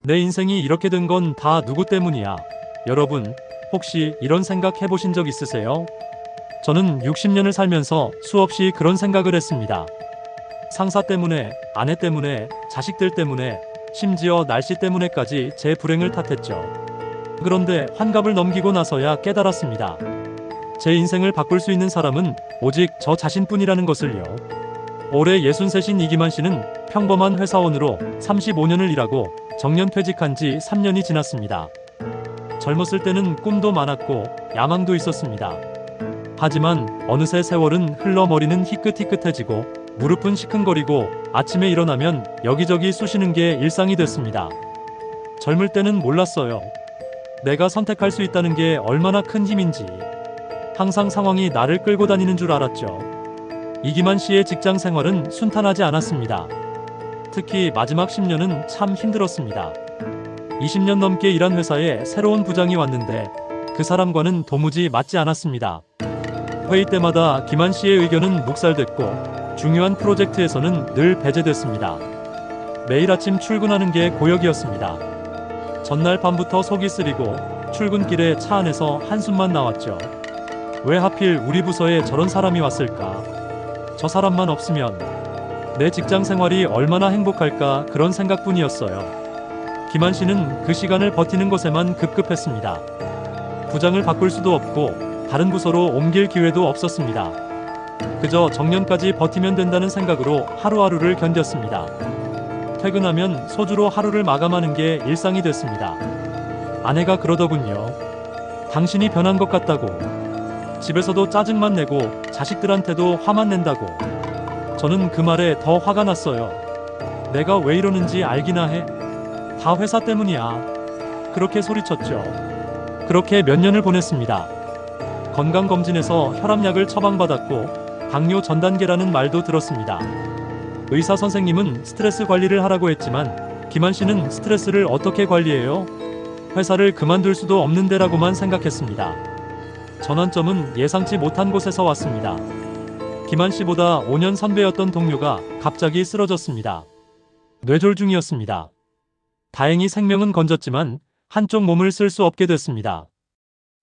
내 인생이 이렇게 된 건 다 누구 때문이야? 여러분, 혹시 이런 생각 해보신 적 있으세요? 저는 60년을 살면서 수없이 그런 생각을 했습니다. 상사 때문에, 아내 때문에, 자식들 때문에, 심지어 날씨 때문에까지 제 불행을 탓했죠. 그런데 환갑을 넘기고 나서야 깨달았습니다. 제 인생을 바꿀 수 있는 사람은 오직 저 자신뿐이라는 것을요. 올해 63인 이기만 씨는 평범한 회사원으로 35년을 일하고 정년 퇴직한 지 3년이 지났습니다. 젊었을 때는 꿈도 많았고 야망도 있었습니다. 하지만 어느새 세월은 흘러 머리는 희끗희끗해지고 무릎은 시큰거리고 아침에 일어나면 여기저기 쑤시는 게 일상이 됐습니다. 젊을 때는 몰랐어요. 내가 선택할 수 있다는 게 얼마나 큰 힘인지. 항상 상황이 나를 끌고 다니는 줄 알았죠. 이기만 씨의 직장 생활은 순탄하지 않았습니다. 특히 마지막 10년은 참 힘들었습니다. 20년 넘게 일한 회사에 새로운 부장이 왔는데 그 사람과는 도무지 맞지 않았습니다. 회의 때마다 기만 씨의 의견은 묵살됐고 중요한 프로젝트에서는 늘 배제됐습니다. 매일 아침 출근하는 게 고역이었습니다. 전날 밤부터 속이 쓰리고 출근길에 차 안에서 한숨만 나왔죠. 왜 하필 우리 부서에 저런 사람이 왔을까? 저 사람만 없으면 내 직장 생활이 얼마나 행복할까, 그런 생각뿐이었어요. 기만 씨는 그 시간을 버티는 것에만 급급했습니다. 부장을 바꿀 수도 없고 다른 부서로 옮길 기회도 없었습니다. 그저 정년까지 버티면 된다는 생각으로 하루하루를 견뎠습니다. 퇴근하면 소주로 하루를 마감하는 게 일상이 됐습니다. 아내가 그러더군요. 당신이 변한 것 같다고. 집에서도 짜증만 내고 자식들한테도 화만 낸다고. 저는 그 말에 더 화가 났어요. 내가 왜 이러는지 알기나 해? 다 회사 때문이야. 그렇게 소리쳤죠. 그렇게 몇 년을 보냈습니다. 건강검진에서 혈압약을 처방받았고 당뇨 전 단계라는 말도 들었습니다. 의사 선생님은 스트레스 관리를 하라고 했지만 기만 씨는 스트레스를 어떻게 관리해요? 회사를 그만둘 수도 없는 데라고만 생각했습니다. 전환점은 예상치 못한 곳에서 왔습니다. 기만 씨보다 5년 선배였던 동료가 갑자기 쓰러졌습니다. 뇌졸중이었습니다. 다행히 생명은 건졌지만 한쪽 몸을 쓸 수 없게 됐습니다.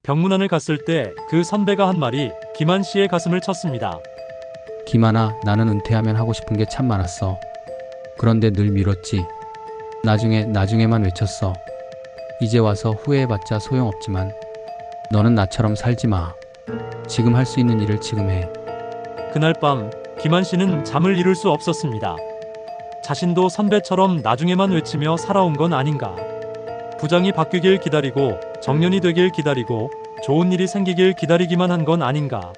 병문안을 갔을 때 그 선배가 한 말이 기만 씨의 가슴을 쳤습니다. 기만아, 나는 은퇴하면 하고 싶은 게 참 많았어. 그런데 늘 미뤘지. 나중에만 외쳤어. 이제 와서 후회해봤자 소용없지만 너는 나처럼 살지 마. 지금 할 수 있는 일을 지금 해. 그날 밤 기만 씨는 잠을 이룰 수 없었습니다. 자신도 선배처럼 나중에만 외치며 살아온 건 아닌가. 부장이 바뀌길 기다리고 정년이 되길 기다리고 좋은 일이 생기길 기다리기만 한 건 아닌가.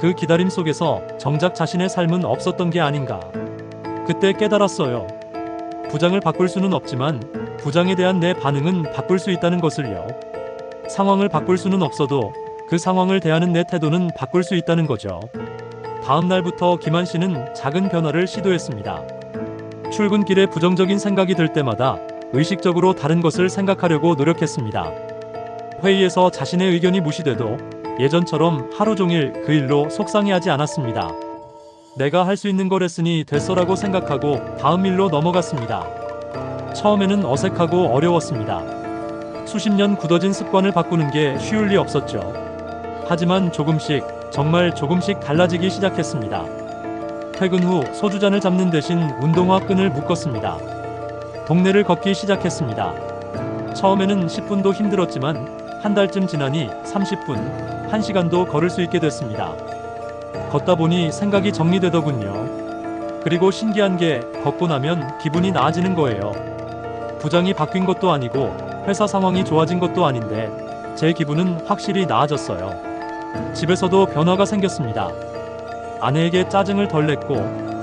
그 기다림 속에서 정작 자신의 삶은 없었던 게 아닌가. 그때 깨달았어요. 부장을 바꿀 수는 없지만 부장에 대한 내 반응은 바꿀 수 있다는 것을요. 상황을 바꿀 수는 없어도 그 상황을 대하는 내 태도는 바꿀 수 있다는 거죠. 다음 날부터 기만 씨는 작은 변화를 시도했습니다. 출근길에 부정적인 생각이 들 때마다 의식적으로 다른 것을 생각하려고 노력했습니다. 회의에서 자신의 의견이 무시돼도 예전처럼 하루 종일 그 일로 속상해하지 않았습니다. 내가 할 수 있는 걸 했으니 됐어라고 생각하고 다음 일로 넘어갔습니다. 처음에는 어색하고 어려웠습니다. 수십 년 굳어진 습관을 바꾸는 게 쉬울 리 없었죠. 하지만 조금씩, 정말 조금씩 달라지기 시작했습니다. 퇴근 후 소주잔을 잡는 대신 운동화 끈을 묶었습니다. 동네를 걷기 시작했습니다. 처음에는 10분도 힘들었지만 한 달쯤 지나니 30분, 1시간도 걸을 수 있게 됐습니다. 걷다 보니 생각이 정리되더군요. 그리고 신기한 게 걷고 나면 기분이 나아지는 거예요. 부장이 바뀐 것도 아니고 회사 상황이 좋아진 것도 아닌데 제 기분은 확실히 나아졌어요. 집에서도 변화가 생겼습니다. 아내에게 짜증을 덜 냈고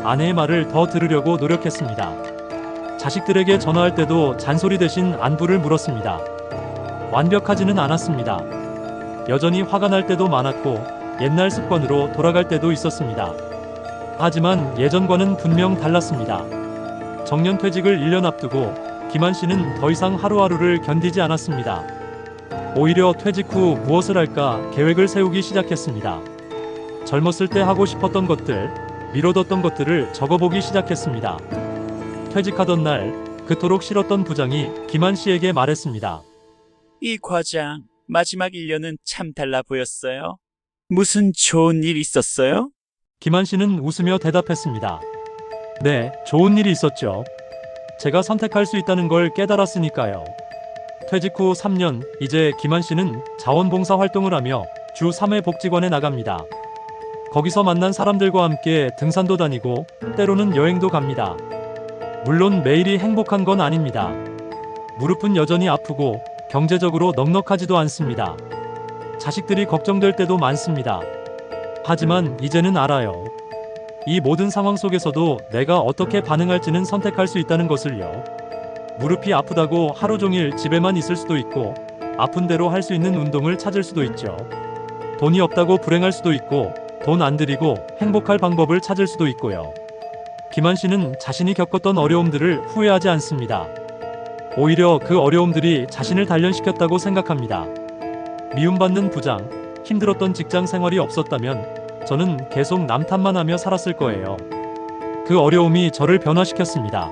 아내의 말을 더 들으려고 노력했습니다. 자식들에게 전화할 때도 잔소리 대신 안부를 물었습니다. 완벽하지는 않았습니다. 여전히 화가 날 때도 많았고 옛날 습관으로 돌아갈 때도 있었습니다. 하지만 예전과는 분명 달랐습니다. 정년 퇴직을 1년 앞두고 기만 씨는 더 이상 하루하루를 견디지 않았습니다. 오히려 퇴직 후 무엇을 할까 계획을 세우기 시작했습니다. 젊었을 때 하고 싶었던 것들, 미뤄뒀던 것들을 적어보기 시작했습니다. 퇴직하던 날 그토록 싫었던 부장이 김한 씨에게 말했습니다. 이 과장, 마지막 1년은 참 달라 보였어요. 무슨 좋은 일 있었어요? 김한 씨는 웃으며 대답했습니다. 네, 좋은 일이 있었죠. 제가 선택할 수 있다는 걸 깨달았으니까요. 퇴직 후 3년, 이제 김한 씨는 자원봉사 활동을 하며 주 3회 복지관에 나갑니다. 거기서 만난 사람들과 함께 등산도 다니고 때로는 여행도 갑니다. 물론 매일이 행복한 건 아닙니다. 무릎은 여전히 아프고 경제적으로 넉넉하지도 않습니다. 자식들이 걱정될 때도 많습니다. 하지만 이제는 알아요. 이 모든 상황 속에서도 내가 어떻게 반응할지는 선택할 수 있다는 것을요. 무릎이 아프다고 하루 종일 집에만 있을 수도 있고, 아픈 대로 할 수 있는 운동을 찾을 수도 있죠. 돈이 없다고 불행할 수도 있고, 돈 안 들이고 행복할 방법을 찾을 수도 있고요. 김한 씨는 자신이 겪었던 어려움들을 후회하지 않습니다. 오히려 그 어려움들이 자신을 단련시켰다고 생각합니다. 미움받는 부장, 힘들었던 직장 생활이 없었다면 저는 계속 남 탓만 하며 살았을 거예요. 그 어려움이 저를 변화시켰습니다.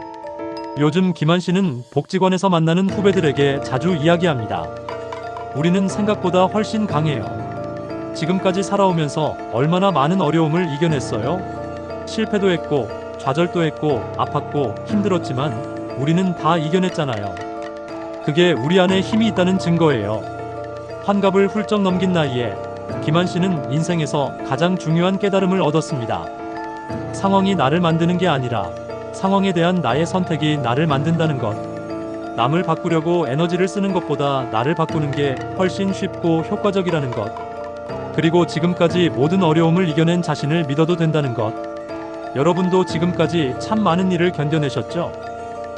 요즘 김한 씨는 복지관에서 만나는 후배들에게 자주 이야기합니다. 우리는 생각보다 훨씬 강해요. 지금까지 살아오면서 얼마나 많은 어려움을 이겨냈어요? 실패도 했고, 좌절도 했고, 아팠고, 힘들었지만 우리는 다 이겨냈잖아요. 그게 우리 안에 힘이 있다는 증거예요. 환갑을 훌쩍 넘긴 나이에 김한 씨는 인생에서 가장 중요한 깨달음을 얻었습니다. 상황이 나를 만드는 게 아니라 상황에 대한 나의 선택이 나를 만든다는 것. 남을 바꾸려고 에너지를 쓰는 것보다 나를 바꾸는 게 훨씬 쉽고 효과적이라는 것. 그리고 지금까지 모든 어려움을 이겨낸 자신을 믿어도 된다는 것. 여러분도 지금까지 참 많은 일을 견뎌내셨죠?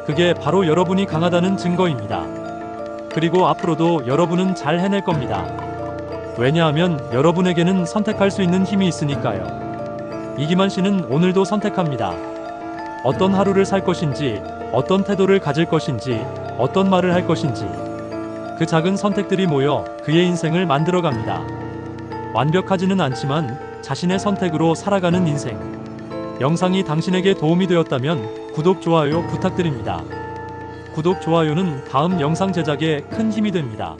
그게 바로 여러분이 강하다는 증거입니다. 그리고 앞으로도 여러분은 잘 해낼 겁니다. 왜냐하면 여러분에게는 선택할 수 있는 힘이 있으니까요. 이기만 씨는 오늘도 선택합니다. 어떤 하루를 살 것인지, 어떤 태도를 가질 것인지, 어떤 말을 할 것인지. 그 작은 선택들이 모여 그의 인생을 만들어갑니다. 완벽하지는 않지만 자신의 선택으로 살아가는 인생. 영상이 당신에게 도움이 되었다면 구독, 좋아요 부탁드립니다. 구독, 좋아요는 다음 영상 제작에 큰 힘이 됩니다.